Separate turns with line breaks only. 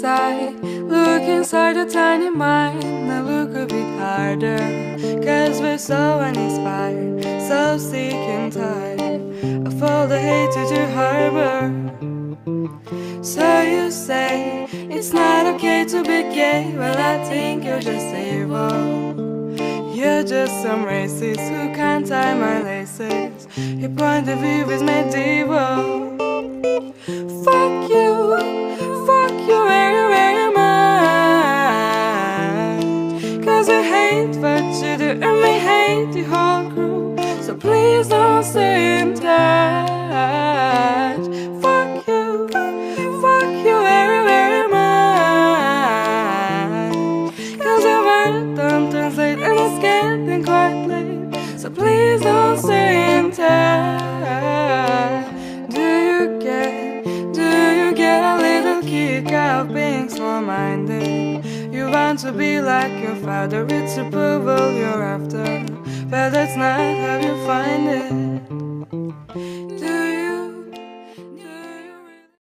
inside, look inside a tiny mind. Now look a bit harder, cause we're so uninspired, so sick and tired of all the hate that you harbor. So you say it's not okay to be gay. Well, I think you're just evil. You're just some racist who can't tie my laces. Your point of view is medieval. Fuck you very much, cause we hate what you do and we hate the whole crew. So please don't stay in touch. Fuck you very much, cause your word don't translate and it's getting quite late. So please don't stay in touch. Do you get a little kick out of being small-minded? You want to be like your father, it's approval you're after, but that's not how you find it.